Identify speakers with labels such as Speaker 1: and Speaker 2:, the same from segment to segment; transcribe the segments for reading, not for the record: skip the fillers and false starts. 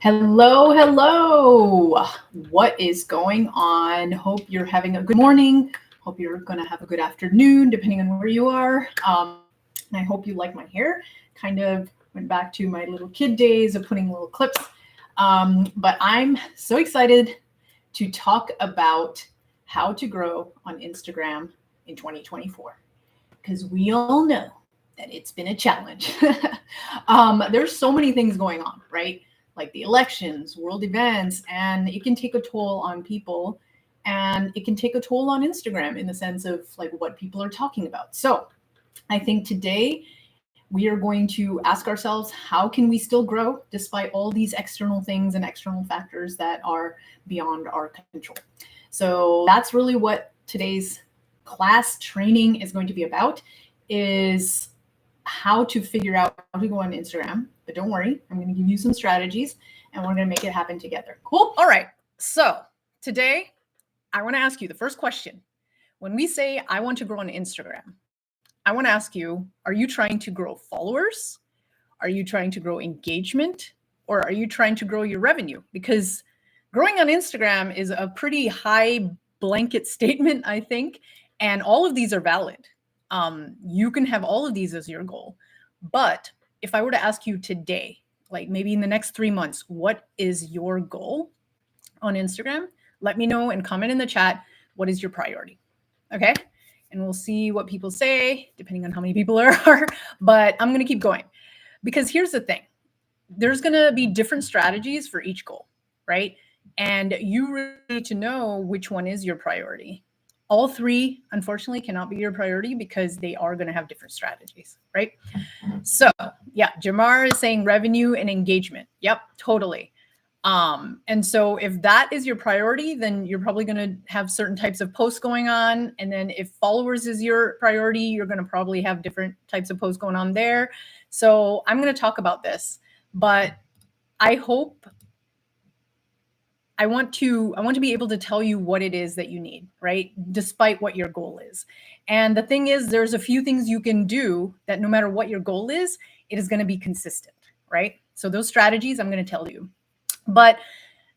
Speaker 1: Hello, hello. What is going on? Hope you're having a good morning. Hope you're going to have a good afternoon, depending on where you are. And I hope you like my hair. Kind of went back to my little kid days of putting little clips. But I'm so excited to talk about how to grow on Instagram in 2024, because we all know that it's been a challenge. There's so many things going on, right? Like the elections, world events, and it can take a toll on people, and it can take a toll on Instagram in the sense of like what people are talking about. So I think today we are going to ask ourselves, how can we still grow despite all these external things and external factors that are beyond our control? So that's really what today's class training is going to be about, is how to figure out how to go on Instagram. But don't worry, I'm going to give you some strategies and we're going to make it happen together. Cool? All right. So today I want to ask you the first question. When we say I want to grow on Instagram, I want to ask you, are you trying to grow followers? Are you trying to grow engagement? Or are you trying to grow your revenue? Because growing on Instagram is a pretty high blanket statement, I think, and all of these are valid. You can have all of these as your goal. But if I were to ask you today, like maybe in the next 3 months, what is your goal on Instagram? Let me know and comment in the chat. What is your priority? Okay. And we'll see what people say, depending on how many people there are. But I'm going to keep going, because here's the thing. There's going to be different strategies for each goal, right? And you really need to know which one is your priority. All three, unfortunately, cannot be your priority because they are going to have different strategies, right? So yeah, Jamar is saying revenue and engagement. Yep, totally. And so if that is your priority, then you're probably going to have certain types of posts going on. And then if followers is your priority, you're going to probably have different types of posts going on there. So I'm going to talk about this, but I want to be able to tell you what it is that you need, right? Despite what your goal is. And the thing is, there's a few things you can do that no matter what your goal is, it is going to be consistent, right? So those strategies I'm going to tell you. But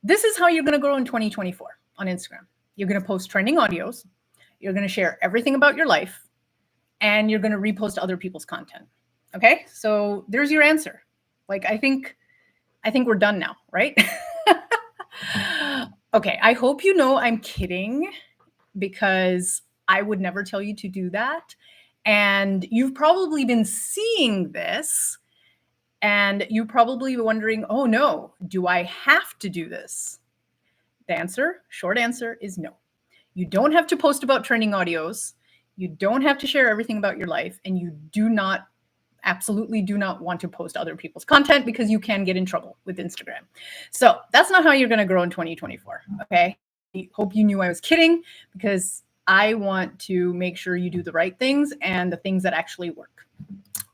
Speaker 1: this is how you're going to grow in 2024 on Instagram. You're going to post trending audios. You're going to share everything about your life, and you're going to repost other people's content. Okay? So there's your answer. Like, I think we're done now, right? Okay, I hope you know I'm kidding, because I would never tell you to do that. And you've probably been seeing this, and you're probably wondering, oh no, do I have to do this? The short answer is no. You don't have to post about trending audios. You don't have to share everything about your life, and you absolutely do not want to post other people's content, because you can get in trouble with Instagram. So that's not how you're going to grow in 2024. Okay. I hope you knew I was kidding, because I want to make sure you do the right things and the things that actually work.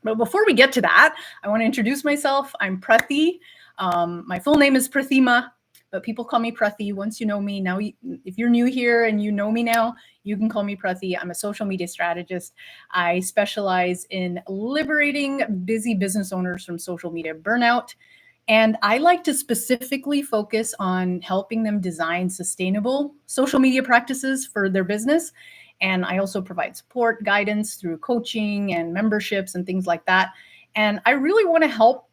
Speaker 1: But before we get to that, I want to introduce myself. I'm Prathi. My full name is Prathima, but people call me Prathi. Once you know me now, if you're new here and you know me now, you can call me Prathi. I'm a social media strategist. I specialize in liberating busy business owners from social media burnout. And I like to specifically focus on helping them design sustainable social media practices for their business. And I also provide support, guidance through coaching and memberships and things like that. And I really want to help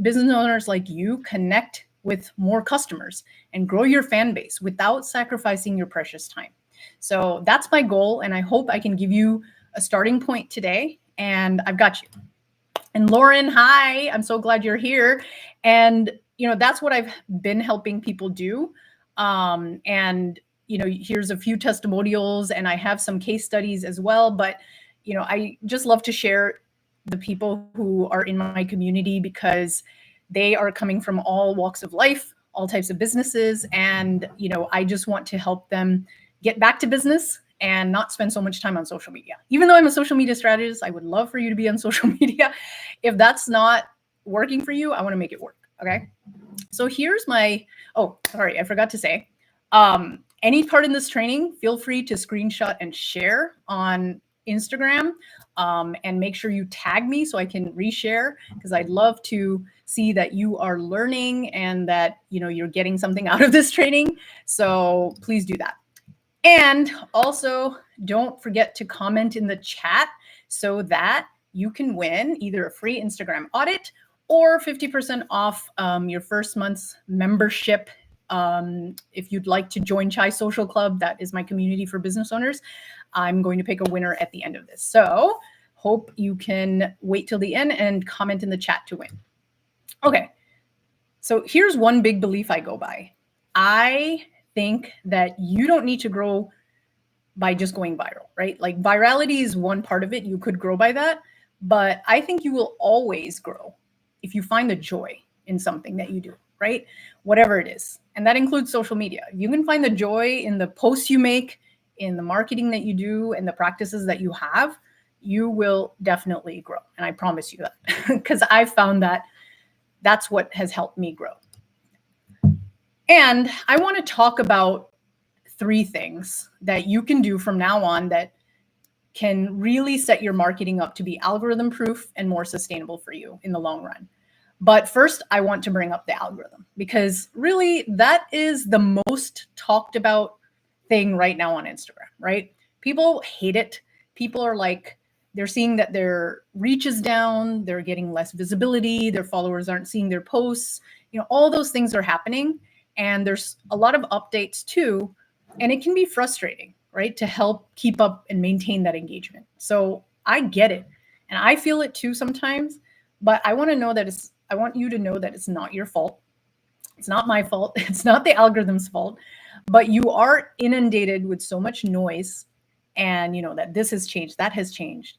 Speaker 1: business owners like you connect with more customers and grow your fan base without sacrificing your precious time. So that's my goal, and I hope I can give you a starting point today, and I've got you. And Lauren, hi, I'm so glad you're here. And, that's what I've been helping people do. And, here's a few testimonials, and I have some case studies as well. But, I just love to share the people who are in my community, because they are coming from all walks of life, all types of businesses. And, I just want to help them get back to business and not spend so much time on social media. Even though I'm a social media strategist, I would love for you to be on social media. If that's not working for you, I want to make it work. Okay. So here's I forgot to say, any part in this training, feel free to screenshot and share on Instagram, and make sure you tag me so I can reshare, because I'd love to see that you are learning and that you're getting something out of this training. So please do that. And also, don't forget to comment in the chat so that you can win either a free Instagram audit or 50% off your first month's membership. If you'd like to join Chai Social Club, that is my community for business owners. I'm going to pick a winner at the end of this. So hope you can wait till the end and comment in the chat to win. Okay, so here's one big belief I go by. I think that you don't need to grow by just going viral, right? Like virality is one part of it. You could grow by that, but I think you will always grow if you find the joy in something that you do, right? Whatever it is. And that includes social media. You can find the joy in the posts you make, in the marketing that you do, and the practices that you have. You will definitely grow. And I promise you that, because I've found that that's what has helped me grow. And I want to talk about 3 things that you can do from now on that can really set your marketing up to be algorithm proof and more sustainable for you in the long run. But first, I want to bring up the algorithm, because really that is the most talked about thing right now on Instagram, right? People hate it. People are like, they're seeing that their reach is down, they're getting less visibility, their followers aren't seeing their posts, all those things are happening. And there's a lot of updates too. And it can be frustrating, right, to help keep up and maintain that engagement. So I get it. And I feel it too sometimes, but I want you to know that it's not your fault. It's not my fault. It's not the algorithm's fault, but you are inundated with so much noise, and that this has changed, that has changed.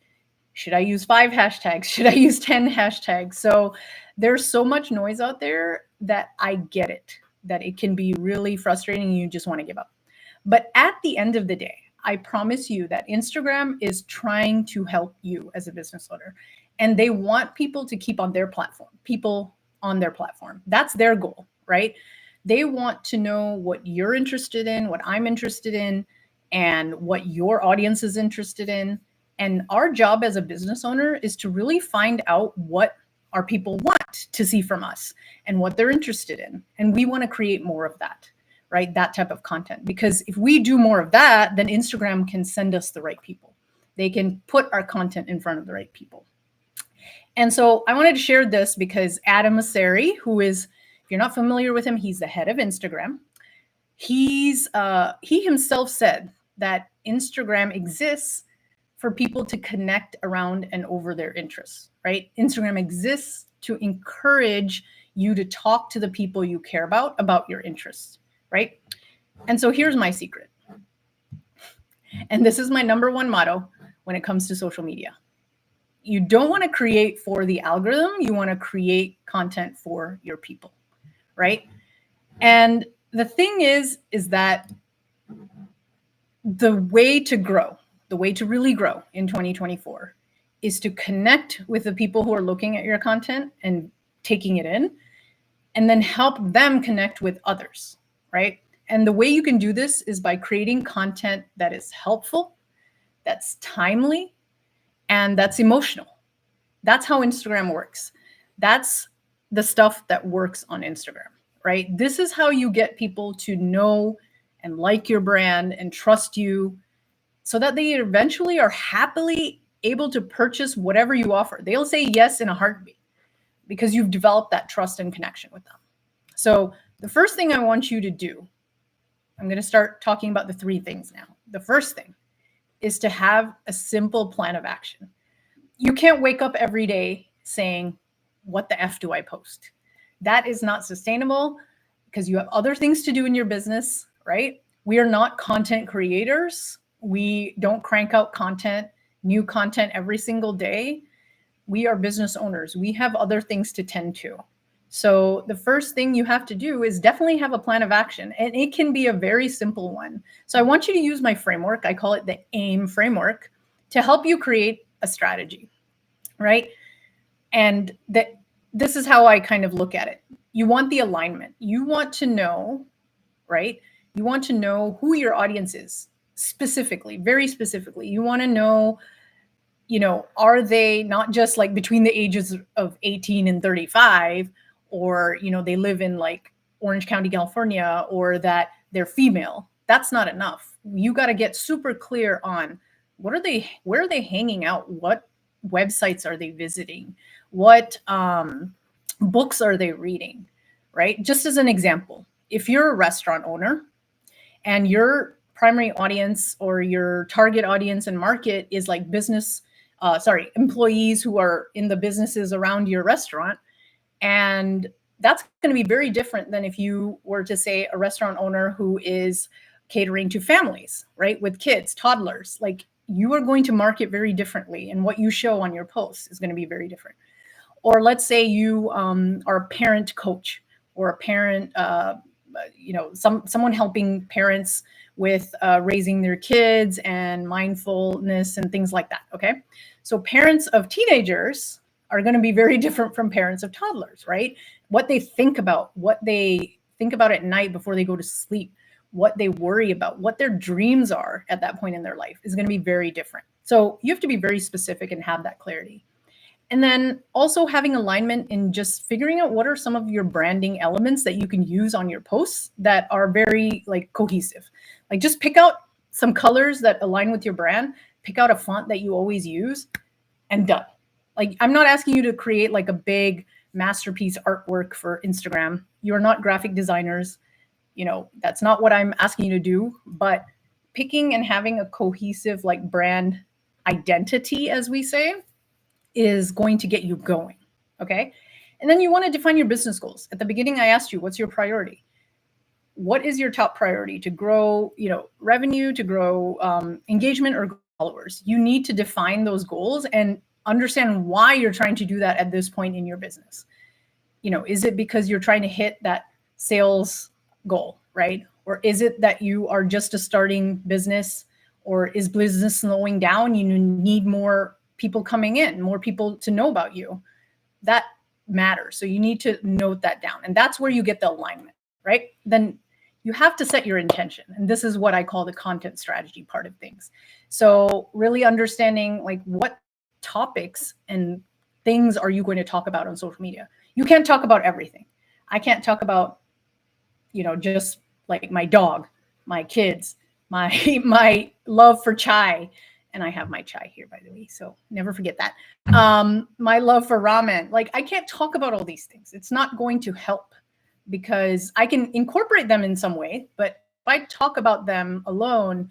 Speaker 1: Should I use 5 hashtags? Should I use 10 hashtags? So there's so much noise out there that I get it, that it can be really frustrating and you just want to give up. But at the end of the day, I promise you that Instagram is trying to help you as a business owner, and they want people to keep on their platform, That's their goal, right? They want to know what you're interested in, what I'm interested in, and what your audience is interested in. And our job as a business owner is to really find out what our people want to see from us and what they're interested in. And we want to create more of that. Right? That type of content. Because if we do more of that, then Instagram can send us the right people. They can put our content in front of the right people. And so I wanted to share this because Adam Mosseri, who is, if you're not familiar with him, he's the head of Instagram. He himself said that Instagram exists for people to connect around and over their interests, right? Instagram exists to encourage you to talk to the people you care about your interests. Right? And so here's my secret. And this is my number 1 motto when it comes to social media. You don't want to create for the algorithm. You want to create content for your people, right? And the thing is that the way to grow, the way to really grow in 2024 is to connect with the people who are looking at your content and taking it in, and then help them connect with others. Right? And the way you can do this is by creating content that is helpful, that's timely, and that's emotional. That's how Instagram works. That's the stuff that works on Instagram, right? This is how you get people to know and like your brand and trust you, so that they eventually are happily able to purchase whatever you offer. They'll say yes in a heartbeat because you've developed that trust and connection with them. So the first thing I want you to do, I'm going to start talking about the 3 things now. The first thing is to have a simple plan of action. You can't wake up every day saying, what the F do I post? That is not sustainable because you have other things to do in your business, right? We are not content creators. We don't crank out new content every single day. We are business owners. We have other things to tend to. So the first thing you have to do is definitely have a plan of action, and it can be a very simple one. So I want you to use my framework. I call it the AIM framework to help you create a strategy, right? And this is how I kind of look at it. You want the alignment. You want to know, right? You want to know who your audience is specifically, very specifically. You want to know are they not just like between the ages of 18 and 35, or, they live in like Orange County, California, or that they're female? That's not enough. You got to get super clear on where are they hanging out? What websites are they visiting? What books are they reading? Right? Just as an example, if you're a restaurant owner and your primary audience or your target audience and market is like employees who are in the businesses around your restaurant, and that's going to be very different than if you were to say a restaurant owner who is catering to families, right, with kids, toddlers. Like, you are going to market very differently, and what you show on your posts is going to be very different. Or let's say you are a parent coach or a parent, someone helping parents with raising their kids and mindfulness and things like that. Okay. So parents of teenagers are going to be very different from parents of toddlers, right? What they think about at night before they go to sleep, what they worry about, what their dreams are at that point in their life is going to be very different. So you have to be very specific and have that clarity. And then also having alignment in just figuring out what are some of your branding elements that you can use on your posts that are very like cohesive. Like, just pick out some colors that align with your brand, pick out a font that you always use, and done. Like, I'm not asking you to create like a big masterpiece artwork for Instagram. You're not graphic designers. That's not what I'm asking you to do, but picking and having a cohesive like brand identity, as we say, is going to get you going. Okay. And then you want to define your business goals. At the beginning, I asked you, what's your priority? What is your top priority to grow, revenue, to grow engagement, or followers? You need to define those goals and understand why you're trying to do that at this point in your business. Is it because you're trying to hit that sales goal, right? Or is it that you are just a starting business, or is business slowing down? You need more people coming in, more people to know about you. That matters. So you need to note that down. And that's where you get the alignment, right? Then you have to set your intention. And this is what I call the content strategy part of things. So really understanding like what topics and things are you going to talk about on social media. You can't talk about everything. I can't talk about, just like my dog, my kids, my love for chai. And I have my chai here, by the way, so never forget that. My love for ramen. Like, I can't talk about all these things. It's not going to help, because I can incorporate them in some way, but if I talk about them alone,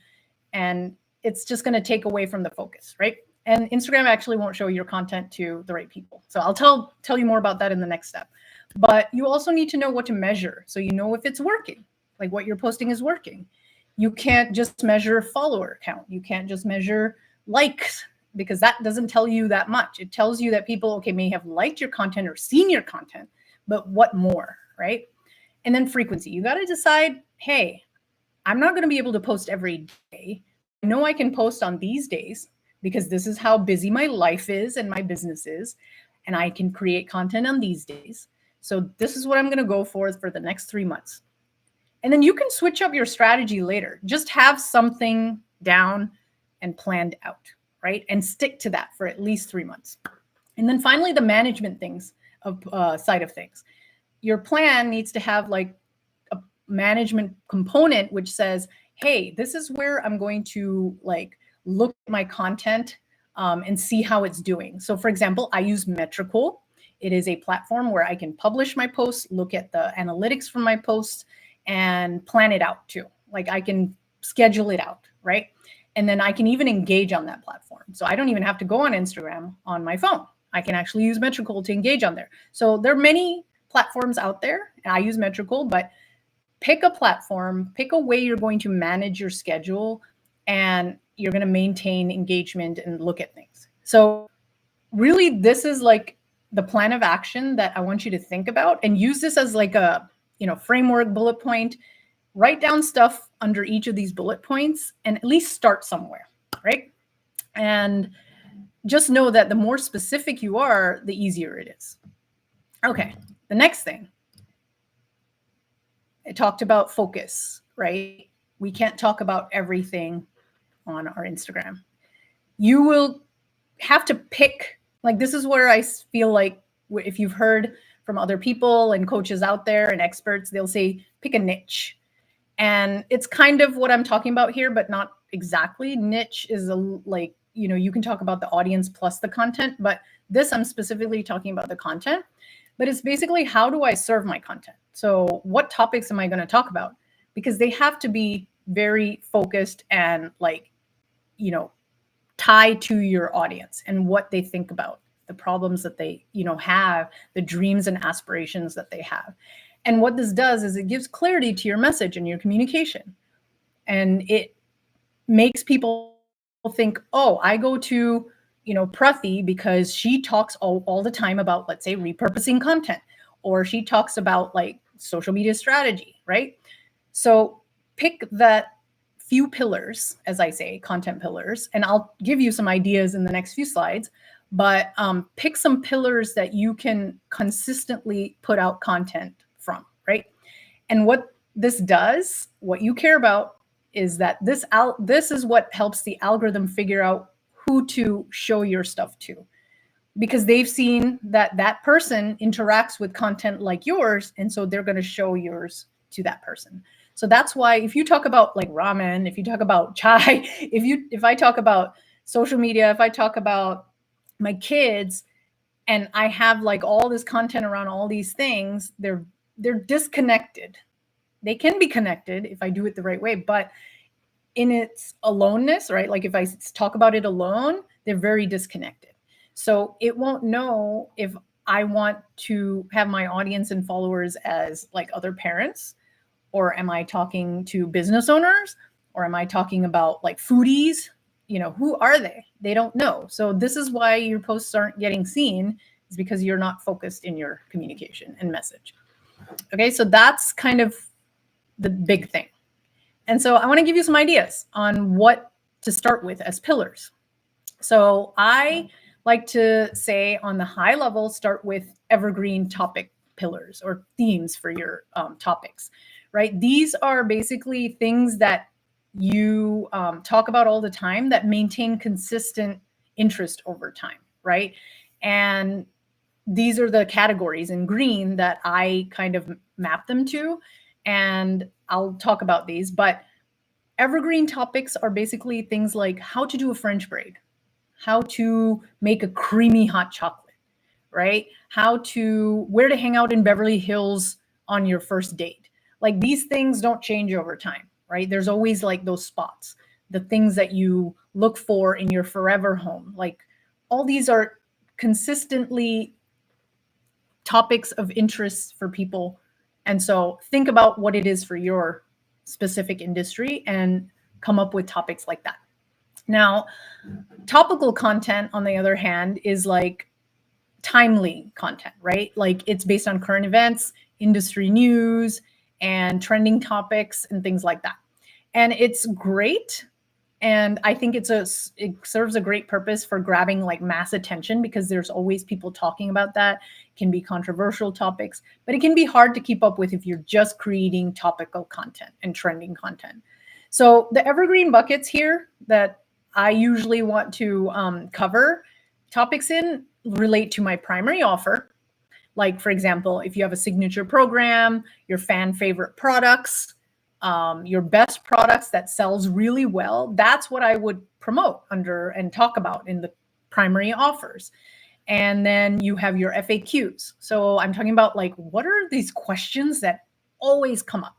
Speaker 1: and it's just going to take away from the focus, right? And Instagram actually won't show your content to the right people. So I'll tell you more about that in the next step. But you also need to know what to measure, so you know if it's working, like what you're posting is working. You can't just measure follower count. You can't just measure likes, because that doesn't tell you that much. It tells you that people, may have liked your content or seen your content, but what more, right? And then frequency. You got to decide, hey, I'm not going to be able to post every day. I know I can post on these days because this is how busy my life is and my business is, and I can create content on these days. So this is what I'm going to go for the next 3 months. And then you can switch up your strategy later. Just have something down and planned out, right? And stick to that for at least 3 months. And then finally, the management side of things. Your plan needs to have like a management component, which says, hey, this is where I'm going to like look at my content and see how it's doing. So for example, I use Metricool. It is a platform where I can publish my posts, look at the analytics from my posts, and plan it out too. Like, I can schedule it out, right? And then I can even engage on that platform. So I don't even have to go on Instagram on my phone. I can actually use Metricool to engage on there. So there are many platforms out there, and I use Metricool, but pick a platform, pick a way you're going to manage your schedule, and you're going to maintain engagement and look at things. So really, this is like the plan of action that I want you to think about, and use this as like a framework bullet point. Write down stuff under each of these bullet points and at least start somewhere, right? And just know that the more specific you are, the easier it is. Okay, the next thing. I talked about focus, right? We can't talk about everything on our Instagram. You will have to pick, like, this is where I feel like if you've heard from other people and coaches out there and experts, they'll say, pick a niche. And it's kind of what I'm talking about here, but not exactly. Niche is like, you can talk about the audience plus the content, but this I'm specifically talking about the content. But it's basically, how do I serve my content? So what topics am I going to talk about? Because they have to be very focused and like, tie to your audience and what they think about, the problems that they, have, the dreams and aspirations that they have. And what this does is it gives clarity to your message and your communication. And it makes people think, oh, I go to, Prathi because she talks all the time about, let's say, repurposing content, or she talks about like social media strategy, right? So pick that few pillars, as I say, content pillars, and I'll give you some ideas in the next few slides, but pick some pillars that you can consistently put out content from, right? And what this does, what you care about, is that this is what helps the algorithm figure out who to show your stuff to, because they've seen that that person interacts with content like yours, and so they're going to show yours to that person. So that's why if you talk about like ramen, if you talk about chai, if I talk about social media, if I talk about my kids, and I have like all this content around all these things, they're disconnected. They can be connected if I do it the right way, but in its aloneness, right? Like if I talk about it alone, they're very disconnected. So it won't know if I want to have my audience and followers as like other parents, or am I talking to business owners, or am I talking about like foodies? Who are they? They don't know. So this is why your posts aren't getting seen, is because you're not focused in your communication and message. Okay, so that's kind of the big thing. And so I want to give you some ideas on what to start with as pillars. So I like to say, on the high level, start with evergreen topic pillars or themes for your topics, right? These are basically things that you talk about all the time that maintain consistent interest over time, right? And these are the categories in green that I kind of map them to, and I'll talk about these. But evergreen topics are basically things like how to do a French braid, how to make a creamy hot chocolate, right? Where to hang out in Beverly Hills on your first date. Like, these things don't change over time, right? There's always like those spots, the things that you look for in your forever home. Like, all these are consistently topics of interest for people. And so think about what it is for your specific industry and come up with topics like that. Now, topical content, on the other hand, is like timely content, right? Like, it's based on current events, industry news, and trending topics and things like that. And it's great. And I think it serves a great purpose for grabbing like mass attention, because there's always people talking about that. It can be controversial topics, but it can be hard to keep up with if you're just creating topical content and trending content. So the evergreen buckets here that I usually want to cover topics in relate to my primary offer. Like, for example, if you have a signature program, your fan favorite products, your best products that sells really well, that's what I would promote under and talk about in the primary offers. And then you have your FAQs. So I'm talking about like, what are these questions that always come up?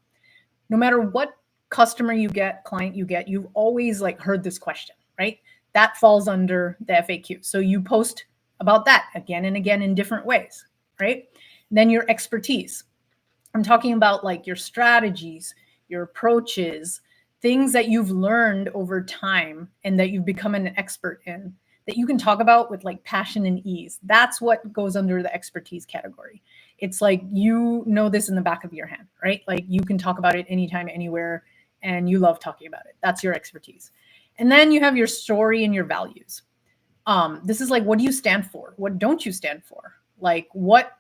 Speaker 1: No matter what customer you get, client you get, you've always like heard this question, right? That falls under the FAQ. So you post about that again and again in different ways, right? Then your expertise. I'm talking about like your strategies, your approaches, things that you've learned over time and that you've become an expert in, that you can talk about with like passion and ease. That's what goes under the expertise category. It's like, you know this in the back of your hand, right? Like, you can talk about it anytime, anywhere, and you love talking about it. That's your expertise. And then you have your story and your values. This is like, what do you stand for? What don't you stand for? Like, what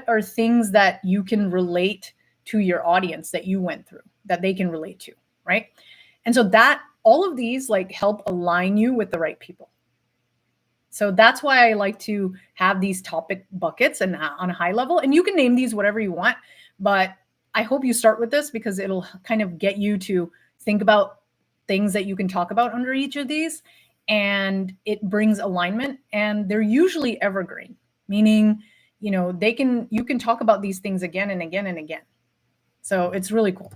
Speaker 1: are things that you can relate to your audience that you went through, that they can relate to, right? And so that all of these like help align you with the right people. So that's why I like to have these topic buckets and on a high level. And you can name these whatever you want, but I hope you start with this because it'll kind of get you to think about things that you can talk about under each of these, and it brings alignment, and they're usually evergreen, meaning, you know, you can talk about these things again and again and again. So it's really cool.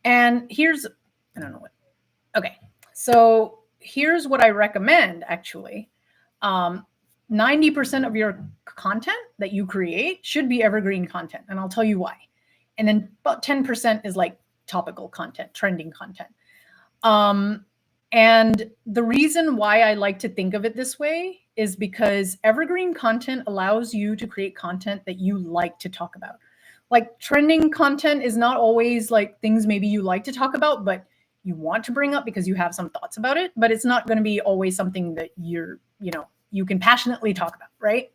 Speaker 1: And I don't know what. Okay. So here's what I recommend actually. 90% of your content that you create should be evergreen content. And I'll tell you why. And then about 10% is like topical content, trending content. And the reason why I like to think of it this way is because evergreen content allows you to create content that you like to talk about. Like trending content is not always like things maybe you like to talk about, but you want to bring up because you have some thoughts about it, but it's not going to be always something that you can passionately talk about, right?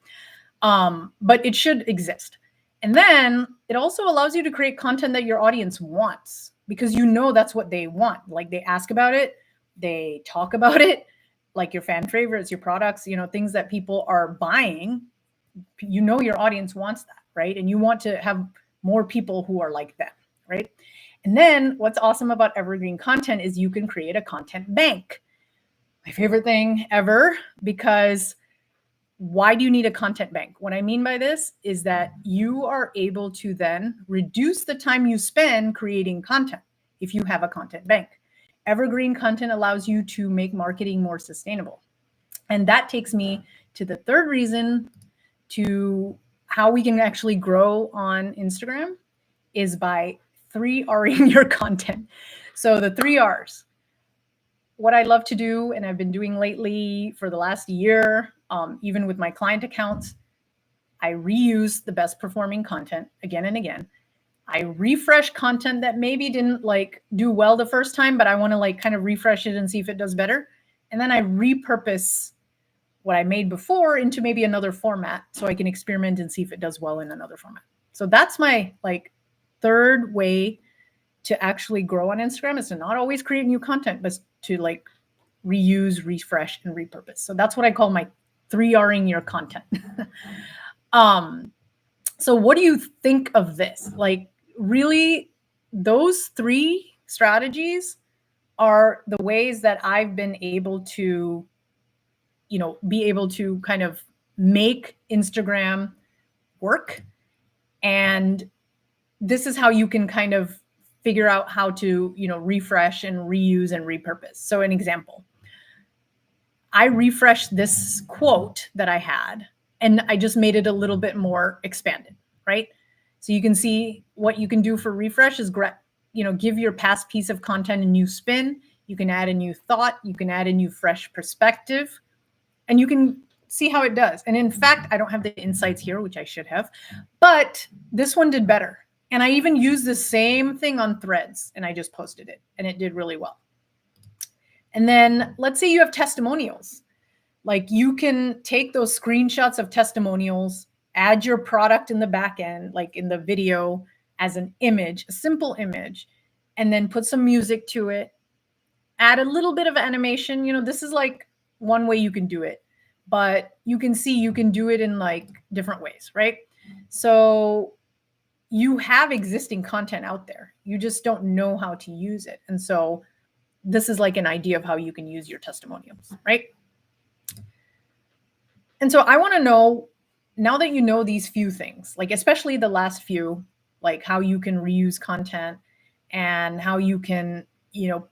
Speaker 1: But it should exist. And then it also allows you to create content that your audience wants because you know that's what they want. Like they ask about it, they talk about it, like your fan favorites, your products, things that people are buying. You know your audience wants that, right? And you want to have more people who are like them, right? And then what's awesome about evergreen content is you can create a content bank. My favorite thing ever, because why do you need a content bank? What I mean by this is that you are able to then reduce the time you spend creating content if you have a content bank. Evergreen content allows you to make marketing more sustainable. And that takes me to the third reason to how we can actually grow on Instagram is by 3Ring your content. So the 3 Rs. What I love to do, and I've been doing lately for the last year, even with my client accounts, I reuse the best performing content again and again. I refresh content that maybe didn't do well the first time, but I want to kind of refresh it and see if it does better. And then I repurpose what I made before into maybe another format so I can experiment and see if it does well in another format. So that's my third way to actually grow on Instagram, is to not always create new content, but to reuse, refresh, and repurpose. So that's what I call my 3Ring your content. So what do you think of this? Really, those 3 strategies are the ways that I've been able to, be able to kind of make Instagram work. And this is how you can kind of figure out how to, refresh and reuse and repurpose. So an example, I refreshed this quote that I had, and I just made it a little bit more expanded, right? So you can see what you can do for refresh is, give your past piece of content a new spin. You can add a new thought. You can add a new fresh perspective, and you can see how it does. And in fact, I don't have the insights here, which I should have, but this one did better. And I even used the same thing on Threads, and I just posted it, and it did really well. And then let's say you have testimonials. You can take those screenshots of testimonials, add your product in the back end, in the video as an image, a simple image, and then put some music to it, add a little bit of animation. This is one way you can do it, but you can see you can do it in different ways, right? So you have existing content out there. You just don't know how to use it. And so this is an idea of how you can use your testimonials, right? And so I want to know, now that you know these few things, especially the last few, how you can reuse content and how you can,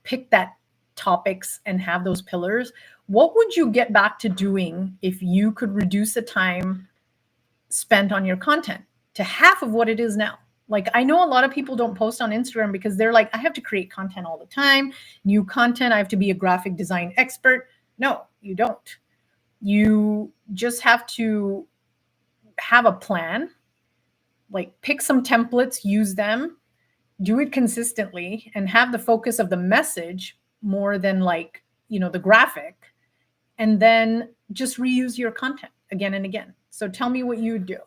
Speaker 1: pick that topics and have those pillars, what would you get back to doing if you could reduce the time spent on your content to half of what it is now? I know a lot of people don't post on Instagram because they're I have to create content all the time, new content. I have to be a graphic design expert. No, you don't. You just have to have a plan, pick some templates, use them, do it consistently, and have the focus of the message more than the graphic, and then just reuse your content again and again. So tell me what you do.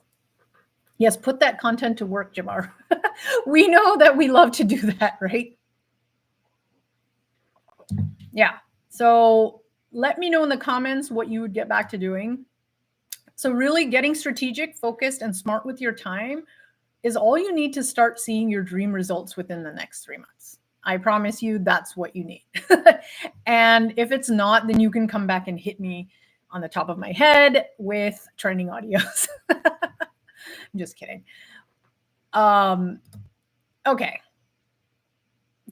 Speaker 1: Yes, put that content to work, Jamar. We know that we love to do that, right? Yeah. So let me know in the comments what you would get back to doing. So really getting strategic, focused, and smart with your time is all you need to start seeing your dream results within the next 3 months. I promise you that's what you need. And if it's not, then you can come back and hit me on the top of my head with trending audios. I'm just kidding. Okay.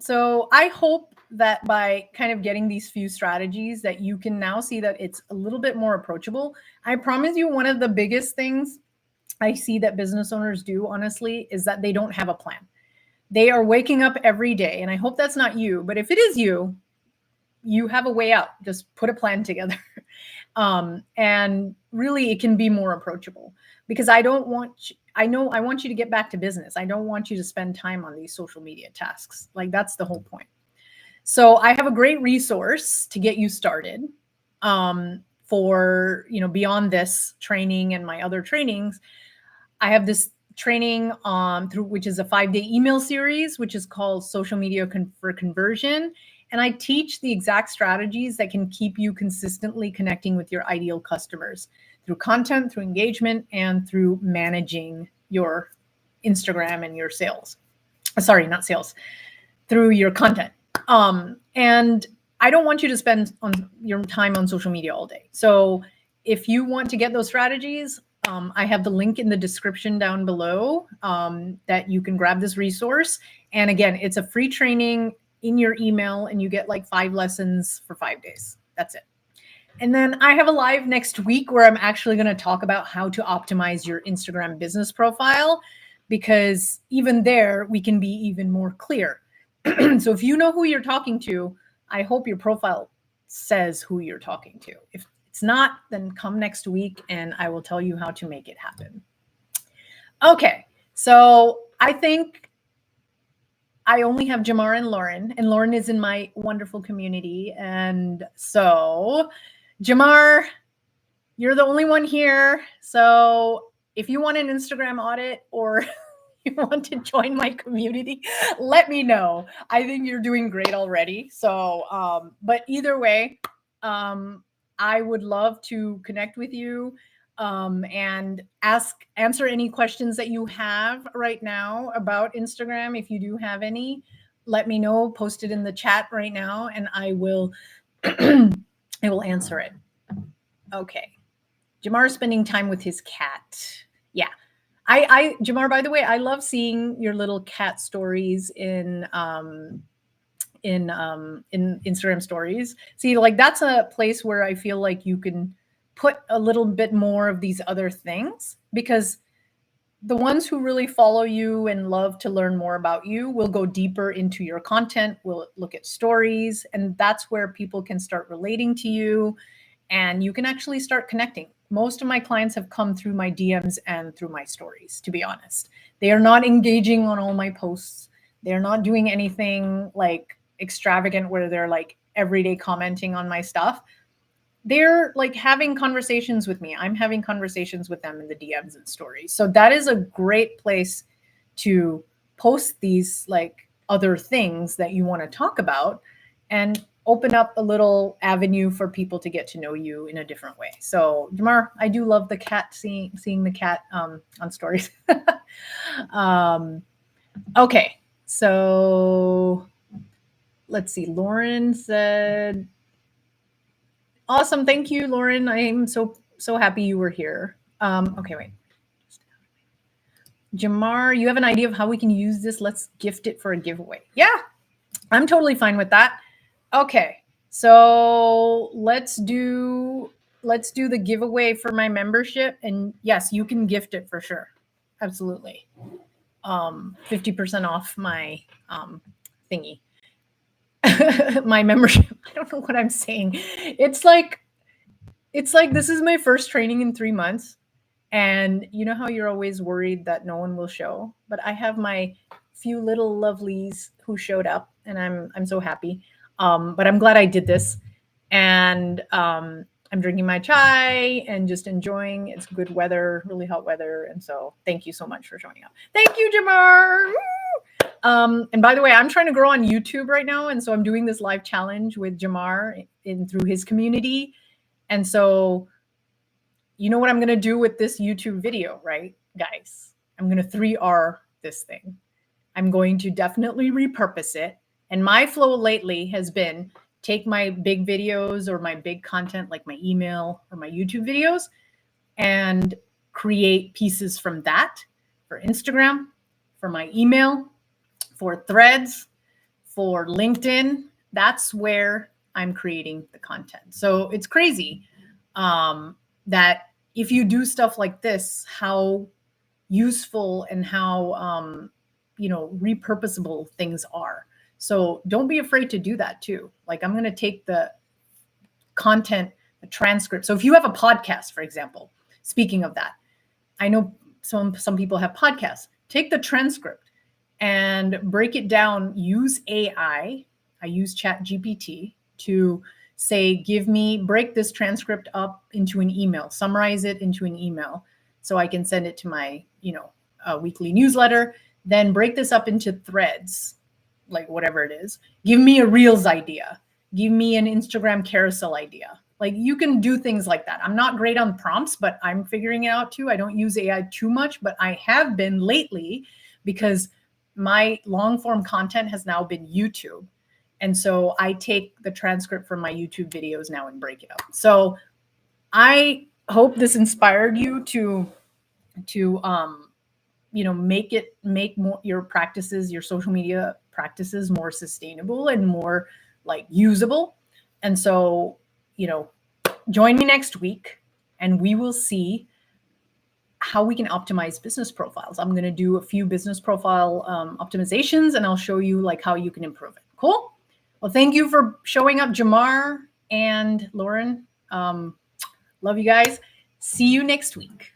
Speaker 1: So I hope that by kind of getting these few strategies that you can now see that it's a little bit more approachable. I promise you one of the biggest things I see that business owners do, honestly, is that they don't have a plan. They are waking up every day, and I hope that's not you, but if it is you, you have a way out. Just put a plan together. And really it can be more approachable, because I want you to get back to business. I don't want you to spend time on these social media tasks. Like, that's the whole point. So I have a great resource to get you started for, beyond this training and my other trainings. I have this training which is a 5-day email series, which is called Social Media for Conversion. And I teach the exact strategies that can keep you consistently connecting with your ideal customers through content, through engagement, and through managing your Instagram and your sales. Sorry, not sales, through your content. And I don't want you to spend your time on social media all day. So if you want to get those strategies, I have the link in the description down below that you can grab this resource. And again, it's a free training in your email, and you get like 5 lessons for 5 days. That's it. And then I have a live next week where I'm actually going to talk about how to optimize your Instagram business profile, because even there we can be even more clear. So if you know who you're talking to, I hope your profile says who you're talking to. If it's not, then come next week and I will tell you how to make it happen. Okay, so I think I only have Jamar and Lauren is in my wonderful community. And so, Jamar, you're the only one here. So if you want an Instagram audit or you want to join my community, let me know. I think you're doing great already. So, but either way, I would love to connect with you and answer any questions that you have right now about Instagram. If you do have any, let me know, post it in the chat right now, and I will I will answer it. Okay. Jamar is spending time with his cat. Yeah. Jamar, by the way, I love seeing your little cat stories in Instagram stories. See, like, that's a place where I feel like you can put a little bit more of these other things, because the ones who really follow you and love to learn more about you will go deeper into your content, will look at stories, and that's where people can start relating to you, and you can actually start connecting. Most of my clients have come through my DMs and through my stories, to be honest. They are not engaging on all my posts. They're not doing anything like extravagant where they're like everyday commenting on my stuff. They're like having conversations with me. I'm having conversations with them in the DMs and stories. So that is a great place to post these like other things that you want to talk about and open up a little avenue for people to get to know you in a different way. So Jamar, I do love the cat, seeing the cat on stories. Okay, so let's see. Lauren said, awesome. Thank you, Lauren. I am so happy you were here. Okay, wait. Jamar, you have an idea of how we can use this? Let's gift it for a giveaway. Yeah, I'm totally fine with that. Okay, so let's do the giveaway for my membership. And yes, you can gift it for sure. Absolutely. 50% off my thingy. My membership. I don't know what I'm saying. It's like this is my first training in 3 months. And you know how you're always worried that no one will show, but I have my few little lovelies who showed up, and I'm so happy. But I'm glad I did this, and I'm drinking my chai and just enjoying. It's good weather, really hot weather, and so thank you so much for showing up. Thank you, Jamar. Woo! And by the way, I'm trying to grow on YouTube right now. And so I'm doing this live challenge with Jamar through his community. And so you know what I'm going to do with this YouTube video, right, guys? I'm going to 3R this thing. I'm going to definitely repurpose it. And my flow lately has been take my big videos or my big content like my email or my YouTube videos and create pieces from that for Instagram, for my email, for Threads, for LinkedIn. That's where I'm creating the content. So it's crazy that if you do stuff like this, how useful and how repurposable things are. So don't be afraid to do that too. Like I'm going to take the content, the transcript. So if you have a podcast, for example, speaking of that, I know some people have podcasts. Take the transcript and break it down. Use AI. I use ChatGPT to say, break this transcript up into an email, summarize it into an email so I can send it to my, weekly newsletter, then break this up into threads, like whatever it is. Give me a Reels idea. Give me an Instagram carousel idea. Like you can do things like that. I'm not great on prompts, but I'm figuring it out too. I don't use AI too much, but I have been lately because my long form content has now been YouTube. And so I take the transcript from my YouTube videos now and break it up. So I hope this inspired you to make more your practices, your social media practices more sustainable and more like usable. And so, join me next week and we will see how we can optimize business profiles. I'm going to do a few business profile optimizations and I'll show you like how you can improve it. Cool. Well, thank you for showing up, Jamar and Lauren. Love you guys. See you next week.